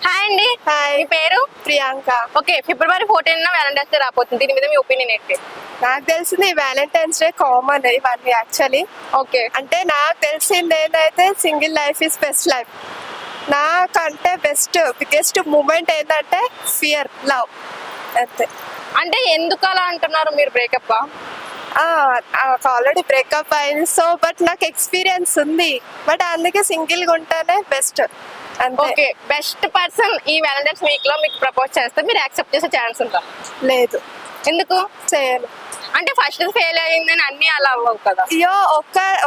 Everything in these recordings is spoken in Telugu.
హాయ్ అండి. హాయ్, మీ పేరు? ప్రియాంక. ఓకే, ఫిబ్రవరి 14 వ్యాలంటైన్స్ డే రాబోతుంది. దీని మీద మీ ఒపీనియన్ ఏంటి? నాకు తెలిసింది వ్యాలంటైన్స్ డే కామన్ ఇవన్నీ యాక్చువల్లీ. ఓకే, అంటే నాకు తెలిసింది ఏంటంటే single life is best life. నాకంటే బిగ్గెస్ట్ మూమెంట్ ఏంటంటే ఫియర్ లవ్ అంతే. అంటే ఎందుకు అలా అంటున్నారు మీరు? బ్రేకప్? ఆల్రెడీ బ్రేకప్ అయింది, సో బట్ నాకు ఎక్స్పీరియన్స్ ఉంది, బట్ అందుకే సింగిల్గా ఉంటేనే బెస్ట్ అంతే. ఓకే, బెస్ట్ పర్సన్ ఈ వ్యాలంటైన్స్ వీక్ లో మీకు ప్రపోజ్ చేస్తే మీరు యాక్సెప్ట్ చేసే ఛాన్స్ ఉందా? లేదు, ఎందుకు? చేయను. అంటే ఫస్ట్ ఫెయిల్ అయ్యిందని అన్ని అలా అవ్వవు కదా. అయ్యో,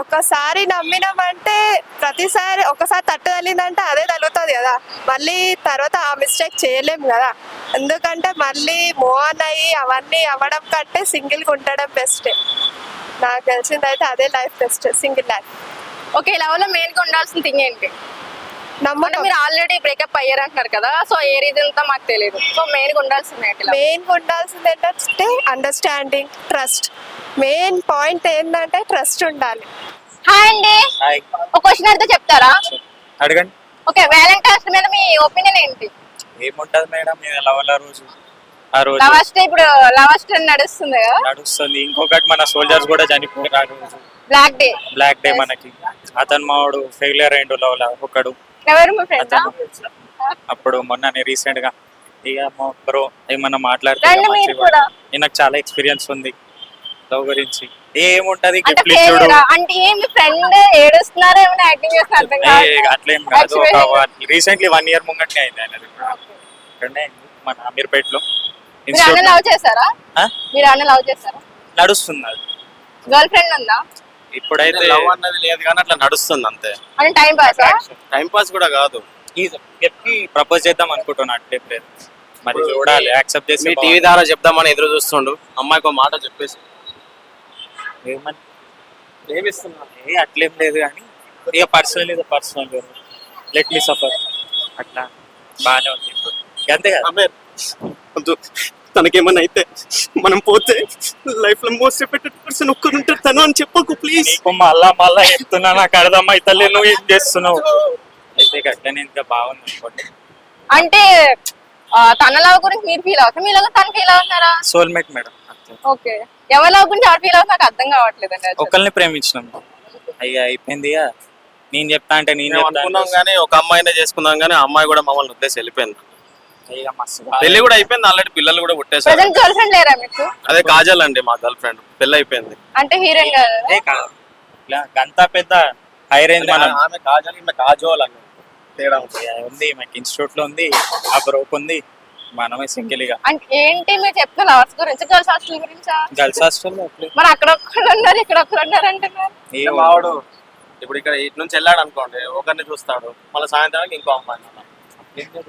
ఒకసారి నమ్మినామంటే ప్రతిసారి ఒకసారి తట్టు తగిలిందంటే అదే తగులుతుంది కదా, మళ్ళీ తర్వాత ఆ మిస్టేక్ చేయలేము కదా. ఎందుకంటే మళ్ళీ మూవ్ ఆన్ అయ్యి అవన్నీ అవ్వడం కంటే సింగిల్గా ఉండడం బెస్ట్. నాకు తెలిసింది అయితే అదే life best, single life. Okay, love లో మెయిన్ గా ఉండాల్సిన థింగ్ ఏంటి? అంటే నమ్మకం. మీరు ఆల్రెడీ బ్రేకప్ అయ్యారు అంటున్నారు కదా, సో ఏ రీజన్ తో మాకు తెలియదు. సో మెయిన్ గా ఉండాల్సింది ఏంటి? మెయిన్గా ఉండాల్సింది ఏంటంటే అండర్స్టాండింగ్, ట్రస్ట్. మెయిన్ పాయింట్ ఏంటంటే ట్రస్ట్ ఉండాలి. హాయ్ అండి. హాయ్, ఒక క్వశ్చన్ అడిగితే చెప్తారా? అడగండి. ఓకే, వ్యాలంటైన్స్ మీద మీ ఒపీనియన్ ఏంటి? ఏముంటది మేడం, ఇది లవల రోజు ఆ రోజు లవర్స్ డే ఇప్పుడు లవర్స్ డే నడుస్తుంది కదా, నడుస్తుంది. ఇంకొకటి మన సోల్జర్స్ కూడా చనిపోయారు ఆ రోజు, బ్లాక్ డే. బ్లాక్ డే మనకి. అతను మావాడు ఫెయిలియర్ అయిండు లవ్లా ఒకడు. ఎవరు మీ ఫ్రెండ్? అతను అప్పుడు మొన్ననే రీసెంట్ గా ఇక మా బ్రో ఏమన్నా మాట్లాడితే రండి ఇక మీరు మంచిగా. కూడా. నాకు చాలా ఎక్స్పీరియన్స్ ఉంది లవ్ గురించి. ఏముంటది అంటే గిఫ్ట్లు ఇచ్చుడు, failure ఆ? అంటే ఏం మీ ఫ్రెండ్ ఏడుస్తున్నారా ఏమైనా యాక్టింగ్ చేస్తున్నారు అర్థం కాదు. అట్లేం కాదు. Actually- రీసెంట్లీ 1 year ముంగట్నే అయింది ఆయనది. ఇక్కడనే అయింది, మన అమీర్పేటలో మీరు అన్న ఇన్స్టిట్యూట్ లవ్ చేశారా? ఆ? మీరు అన్న లవ్ చేశారా? నడుస్తుంది అది. గర్ల్ ఫ్రెండ్ ఉందా? ఇప్పుడైతే లవ్ అన్నది లేదు కానీ అట్లా నడుస్తుంది అంతే. అంటే టైం పాస్? టైం పాస్ కూడా కాదు. చెప్పి ప్రపోజ్ చేద్దాం అనుకుంటున్నా, అట్లే లేదు మరి చూడాలి యాక్సెప్ట్ చేసి. మీ టీవీ ద్వారా చెప్దామని ఎదురు చూస్తుండు, అమ్మాయికి ఒక మాట చెప్పేసి ఏమని ఏమిస్తున్నా అట్లేం లేదు కానీ ఇక పర్సనల్ ఇది పర్సనల్, లెట్ మీ సఫర్ అట్లా బాగానే ఉంది ఇప్పుడు. అంతే కదా. వద్దు, తనకేమన్నా అయితే మనం పోతే లైఫ్ లో మోస్ట్ ఎఫెక్టెడ్ పర్సన్ ఒక్కరు ఉంటారు తను అని చెప్పకు ప్లీజ్. నీకు మళ్ళా చెప్తున్నా, నాకు అర్థమైతలే నువ్వు ఏం చేస్తున్నావు. అయితే అట్లనే ఇంకా బాగుంది అనుకోండి. అంటే తన లవ్ గురించి మీరు ఫీల్ అవుతారు, మీ లవ్ తను ఫీల్ అవుతున్నారా? Soulmate madam. ఓకే, ఎవరి లవ్ గురించి ఎవరు ఫీల్ అవుతారు నాకు అర్థం కావట్లేదు అండి. ఒకరిని ప్రేమించినాం, అయ్యా అయిపోయింది ఇక. నేను చెప్తా అంటే నేను మేము చెప్తా అనుకున్నాం అంటే కానీ ఒక అమ్మాయినే చేసుకుందాం కానీ ఆ అమ్మాయి కూడా మమ్మల్ని వదిలేసి వెళ్ళిపోయింది. ఇక మస్తు పెళ్లి కూడా అయిపోయింది ఆల్రెడీ, పిల్లలు కూడా పుట్టేశారు. ప్రెసెంట్ గర్ల్ ఫ్రెండ్ లేరా మీకు? అదే కాజల్ అండి మా గర్ల్ ఫ్రెండ్, పెళ్లి అయిపోయింది. అంటే హీరోయిన్ కదా? ఏ కాదు. ఇలా గంతా పెద్ద హై రేంజ్ మనం ఆమె కాజల్ ఈమె కాజోల్ అన్న తేడా ఉంది. ఉంది, మనకి ఇన్స్టిట్యూట్ లో ఉంది, ఆ బ్రోక్ ఉంది, మనమే సింగిల్ గా. అంటే ఏంటి మీరు చెప్తున్న లవర్స్ గురించి, గర్ల్స్ హాస్టల్ గురించా? గర్ల్స్ హాస్టల్ మరి అక్కడ ఒక్కరు ఉన్నారు ఇక్కడ ఒక్కరు ఉన్నారు అంటున్నారు. అంటే మావాడు ఇప్పుడు ఇక్కడ ఇటు నుంచి వెళ్ళాడు అనుకోండి, ఒకరిని చూస్తాడు, మళ్ళీ సాయంత్రానికి ఇంకో అమ్మాయి.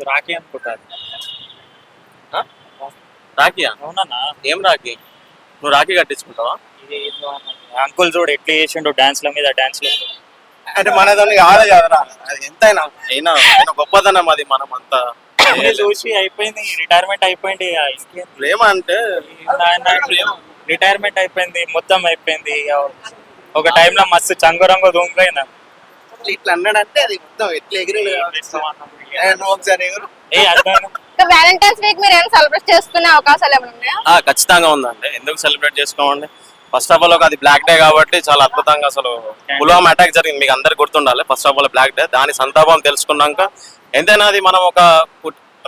రాఖీ అనుకుంటారు. రాఖీయా? అవునా? ఏం రాఖీ? నువ్వు రాఖీ కట్టించుకుంటావా? అంకుల్ చూడు ఎట్లా చేసిండు డాన్స్ ల మీద డాన్స్ లో. అంటే మనదని కాదు కదరా, అది ఎంతైనా అయినా గొప్పదనం అది. మనం అంతా అన్ని చూసి అయిపోయింది, రిటైర్మెంట్ అయిపోయింది. ప్రేమ అంటే రిటైర్మెంట్ అయిపోయింది, మొత్తం అయిపోయింది. ఒక టైంలో మస్తు చంగురంగు దొంగైనా ఇట్లా అన్నాడంటే అది మొత్తం ఎట్లా ఎగిరి ఒకసారి ఎగురు. వ్యాలంటైన్స్ వీక్ మీరు ఏమైనా సెలబ్రేట్ చేసుకునే అవకాశాలు ఏమైనా ఉన్నాయా? ఖచ్చితంగా ఉందండి. ఎందుకు సెలబ్రేట్ చేసుకోమండి? ఫస్ట్ ఆఫ్ ఆల్ అది బ్లాక్ డే కాబట్టి చాలా అద్భుతంగా, అసలు పుల్వామా అటాక్ జరిగింది మీకు అందరికి గుర్తుండాలి. First of all black day, దాని సంతాపం తెలుసుకున్నాక ఎంతైనా అది మనం ఒక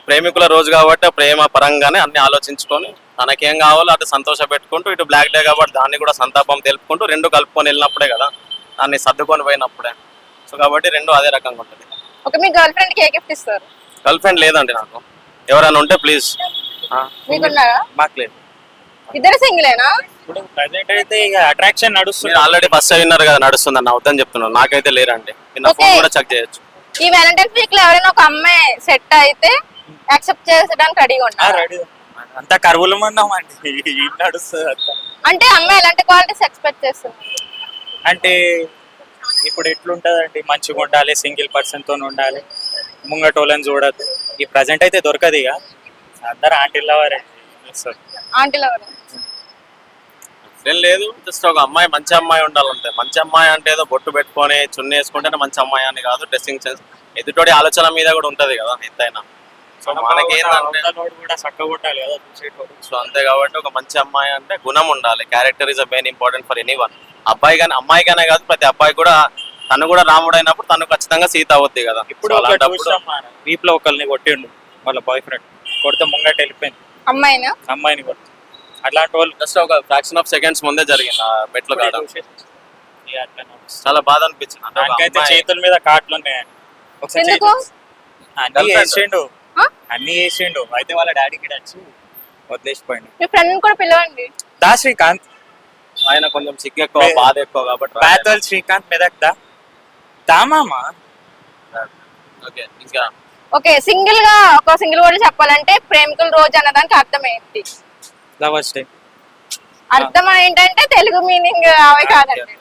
ప్రేమికుల రోజు కాబట్టి ప్రేమ పరంగానే అన్ని ఆలోచించుకొని తనకేం కావాలో అటు సంతోష పెట్టుకుంటూ, ఇటు బ్లాక్ డే కాబట్టి దాన్ని కూడా సంతాపం తెలుపుకుంటూ రెండు కలుపుకొని వెళ్ళినప్పుడే కదా, దాన్ని సర్దుకొని పోయినప్పుడే. సో కాబట్టి రెండు అదే రకంగా ఉంటుంది. ఓకే, మీ గర్ల్ ఫ్రెండ్ కి ఏ గిఫ్ట్ ఇస్తారు? గర్ల్ ఫ్రెండ్ లేదండి నాకు. ఎవరైనా ఉంటే ప్లీజ్. మీకున్నారా? మాకు లేదు. ఇద్దరు సింగిలేనా? ఇప్పుడు ప్రజెంట్ అయితే ఇక అట్రాక్షన్ నడుస్తుంది. మీరు ఆల్రెడీ ఫస్ట్ విన్నారు కదా నడుస్తుందని, నా వద్దని చెప్తున్నాను. నాకైతే లేరండి, నా Okay. ఫోన్ కూడా చెక్ చేయొచ్చు. ఈ వ్యాలంటైన్స్ వీక్ లో ఎవరైనా ఒక అమ్మాయి సెట్ అయితే యాక్సెప్ట్ చేసడానికి రెడీగా ఉన్నారు? రెడీ అంతా కరువులు ఉన్నామండి, నడుస్తుంది అంతా. అంటే అమ్మాయి ఎలాంటి క్వాలిటీస్ ఎక్స్పెక్ట్ చేస్తుంది? అంటే ఇప్పుడు ఎట్లుంటదండి, మంచిగా ఉండాలి, సింగిల్ పర్సన్ తో ఉండాలి, ముంగటోళ్ళని చూడద్దు. ఈ ప్రజెంట్ అయితే దొరకదు ఇక, అందరు ఆంటీలవారే. ఆంటీలో ఏం లేదు, జస్ట్ ఒక అమ్మాయి మంచి అమ్మాయి ఉండాలంటే. మంచి అమ్మాయి అంటే ఏదో బొట్టు పెట్టుకొని చున్నీ వేసుకుంటేనే మంచి అమ్మాయి అని కాదు. డ్రెస్సింగ్ సెన్స్, ఎదుటోడి ఆలోచన మీద కూడా ఉంటది కదా ఎంతైనా. సో మనకేంటంటే అవతలోడు కూడా చక్కగా ఉండాలి కదా చూసేటోడు. సో అంతే కాబట్టి ఒక మంచి అమ్మాయి అంటే గుణం ఉండాలి. Character is a main important for any one. అబ్బాయి కానీ అమ్మాయిగానే కాదు, ప్రతి అబ్బాయి కూడా తను కూడా రాముడు అయినప్పుడు తను ఖచ్చితంగా సీత అవుద్ది కదా. ఇప్పుడు So ఒక అలాంటప్పుడు వీప్ లో ఒకరిని కొట్టిండు వాళ్ళ బాయ్ ఫ్రెండ్, కొడితే ముంగట వెళ్ళిపోయింది అమ్మాయినా అమ్మాయిని కొట్టి. అట్లాంటి వాళ్ళు జస్ట్ ఒక ఫ్రాక్షన్ ఆఫ్ సెకండ్స్ ముందే జరిగింది ఆ మెట్లు కాడ. ఇక అట్లనే ఉంది. చాలా బాధ అనిపించింది. అంటే ఒక నాకైతే అమ్మాయి- చేతుల మీద కాట్లు ఉన్నాయి. ఒకసారి ఎందుకు? అన్ని Girlfriend. చేసిండు ఆ? అన్ని చేసిండు, అయితే వాళ్ళ డాడీకి వచ్చి వదిలేసిపోయిండు. మీ ఫ్రెండ్ కూడా పిలవండి. దా శ్రీకాంత్, ఆయన కొంచెం సిగ్గు ఎక్కువ, బాధ ఎక్కువ కాబట్టి పేదల్ శ్రీకాంత్ మెదక్ దా మామా. ఓకే ఇంకా ఓకే, సింగిల్ గా ఒక సింగిల్ వర్డ్ చెప్పాలంటే ప్రేమికుల రోజు అన్నదానికి అర్థం ఏంటి? Lovers day. అర్థం ఏంటంటే తెలుగు మీనింగ్ అవి కాదండి.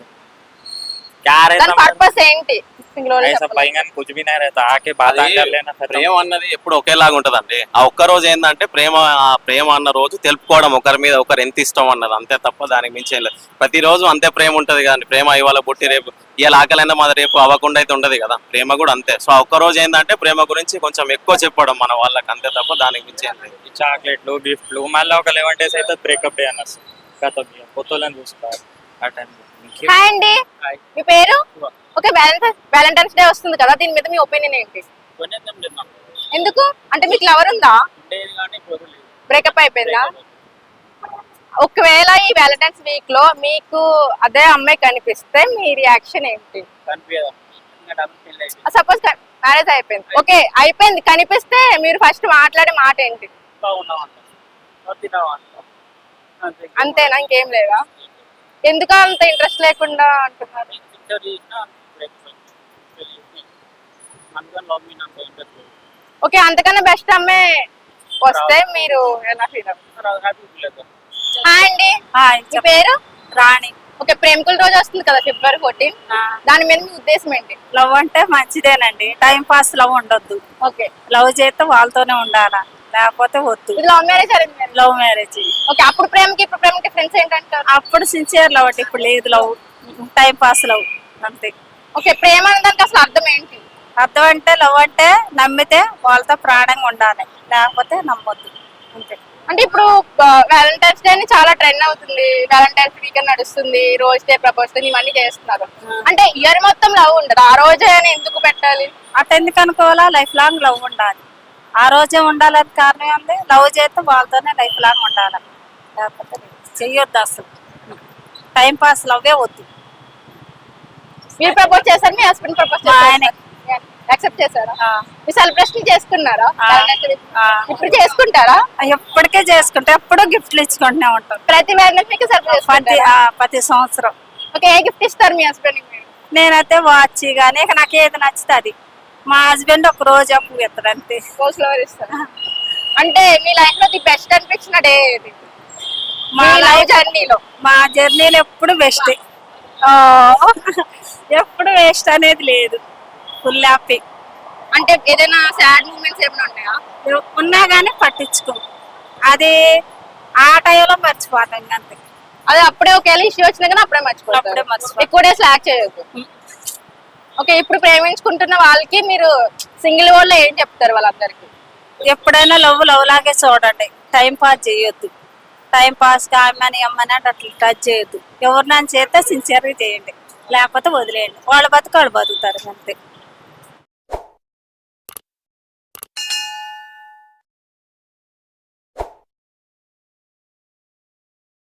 దాని పర్పస్ ఏంటి? సింగిల్ వర్డ్ ऐसा చెప్పాలి. बैंगन कुछ भी नहीं रहता, आके बात అది कर लेना खत्म. ప్రేమ అన్నది ఎప్పుడు ఒకేలాగా ఉంటదండి. ఆ ఒక్క రోజు ఏంటంటే ఆ ప్రేమ అన్న రోజు తెలుపుకోవడం, ఒకరి మీద ఒకరు ఎంత ఇష్టం అన్నది, అంతే తప్ప దానికి మించి ఏం లేదు. ప్రతిరోజు అంతే ప్రేమ ఉంటది కదండి. ప్రేమ ఇవాళ పుట్టి రేపు ఇవాళ ఆకలైనా మాది రేపు అవ్వకుండా అయితే ఉండదు కదా. ప్రేమ కూడా అంతే. సో ఆ ఒక్క రోజు ఏంటంటే ప్రేమ గురించి కొంచెం ఎక్కువ చెప్పడం మన వాళ్ళకి, అంతే తప్ప దానికి మించి ఏం లేదు. ఈ చాక్లెట్లు గిఫ్ట్లు మళ్ళీ ఒక 11 days అయితే బ్రేకప్ డే అన్నారు. గతం కొత్తలను చూసుకోవాలి ఆ టైం. హాయ్ అండి, మీ పేరు? ఓకే, వ్యాలంటైన్స్ డే వస్తుంది కదా, దీని మీద మీ ఒపీనియన్ ఏంటి? ఎందుకు అంటే మీకు లవర్ ఉందా? బ్రేకప్ అయిపోయిందా? ఒకవేళ ఈ వ్యాలంటైన్స్ వీక్ లో మీకు అదే అమ్మాయి కనిపిస్తే మీ రియాక్షన్ ఏంటి? సపోజ్ మ్యారేజ్ అయిపోయింది, ఓకే అయిపోయింది, కనిపిస్తే మీరు ఫస్ట్ మాట్లాడే మాట ఏంటి? అంతేనా, ఇంకేం లేదా? ఎందుకు అంత ఇంట్రెస్ట్ లేకుండా అంటున్నారు? ఓకే, అంతకన్నా బెస్ట్ అమ్మాయి వస్తే మీరు ఎలా ఫీల్ అవుతారు? హాయ్ అండి, మీ పేరు? రాణి. ఓకే, ప్రేమికుల రోజు వస్తుంది కదా February 14, దాని మీద మీ ఉద్దేశం ఏంటి? లవ్ అంటే మంచిదేనండి, టైం పాస్ లవ్ ఉండొద్దు. ఓకే, లవ్ చేస్తే వాళ్ళతోనే ఉండాలా, లేకపోతే వద్దు. ఇది love marriage arrange marriage? Love marriage. Okay, అప్పుడు ప్రేమకి ఇప్పుడు ప్రేమకి డిఫరెన్స్ ఏంటంటారు? అప్పుడు సిన్సియర్ లవ్ అంటే ఇప్పుడు లేదు, లవ్ టైం పాస్ లవ్ అంతే. ఓకే, ప్రేమ అనడానికి అసలు అర్థం ఏంటి? అర్థం అంటే లవ్ అంటే నమ్మితే వాళ్ళతో ప్రాణంగా ఉండాలి, లేకపోతే నమ్మొద్దు అంతే. అంటే ఇప్పుడు వ్యాలంటైన్స్ డే అని చాలా ట్రెండ్ అవుతుంది, వ్యాలంటైన్స్ వీకెండ్ నడుస్తుంది, రోజ్ డే ప్రపోజ్ డే ఇవన్నీ చేస్తున్నారు. అంటే ఇయర్ మొత్తం లవ్ ఉండదు, ఆ రోజే అని ఎందుకు పెట్టాలి? అటు ఎందుకు అనుకోవాలా, లైఫ్ లాంగ్ లవ్ ఉండాలి. ఆ రోజే ఉండాలని కారణం ఉంది, లవ్ చేస్తే వాళ్ళతోనే లైఫ్ లాంగ్ ఉండాలి, లేకపోతే చెయ్యొద్దు అసలు. టైం పాస్ లవ్వే వద్దు. మీరు ప్రపోజ్ చేశారు, మీ హస్బెండ్ ప్రపోజ్ మా ఆయనే. యాక్సెప్ట్ చేశారా? ఆ. మీ సెలబ్రేషన్ చేసుకున్నారా? ఆ. ఆ. ఇప్పుడు చేసుకుంటారా? ఎప్పటికే చేసుకుంటే ఎప్పుడూ గిఫ్ట్లు ఇచ్చుకుంటూనే ఉంటాం, ప్రతి వ్యాలంటైన్స్ సెలబ్రేట్ ప్రతి సంవత్సరం. ఓకే, ఏ గిఫ్ట్ ఇస్తారు మీ హస్బెండ్? నేనైతే వాచ్ కానీ ఇక నాకు ఏది నచ్చుతుంది అది. మా హస్బెండ్ ఒక రోజు అప్పు ఇస్తాడు అంతే. రోజు ఫ్లవర్ ఇస్తారు. అంటే మీ లైఫ్ లో ది బెస్ట్ అనిపించిన డే ఏది? మా మీ లైఫ్ లైఫ్ జర్నీలో మా జర్నీలో ఎప్పుడు బెస్ట్, ఎప్పుడు వేస్ట్ అనేది లేదు, ఫుల్ హ్యాపీ. అంటే ఏదైనా సాడ్ మూమెంట్స్ ఏమైనా ఉన్నాయా? ఉన్నా కానీ పట్టించుకో, అది ఆ టైంలో మర్చిపోతాం అంతే. అదే అప్పుడే ఒకవేళ ఇష్యూ వచ్చినా కానీ అప్పుడే మర్చిపోతారు, అప్పుడే మర్చిపోతాం. ఎక్కువ డేస్ లాక్ చేయొద్దు. ఓకే, ఇప్పుడు ప్రేమించుకుంటున్న వాళ్ళకి మీరు సింగిల్ వర్డ్ లో ఏం చెప్తారు వాళ్ళందరికి? ఎప్పుడైనా లవ్ లవ్ లాగే చూడండి, టైం పాస్ చేయొద్దు. టైం పాస్ అమ్మని అమ్మని అంటే అట్లా టచ్ చేయొద్దు. ఎవరినైనా చేస్తే సిన్సియర్గా చేయండి, లేకపోతే వదిలేయండి, వాళ్ళ బతుకు వాళ్ళు బతుకుతారు అంతే.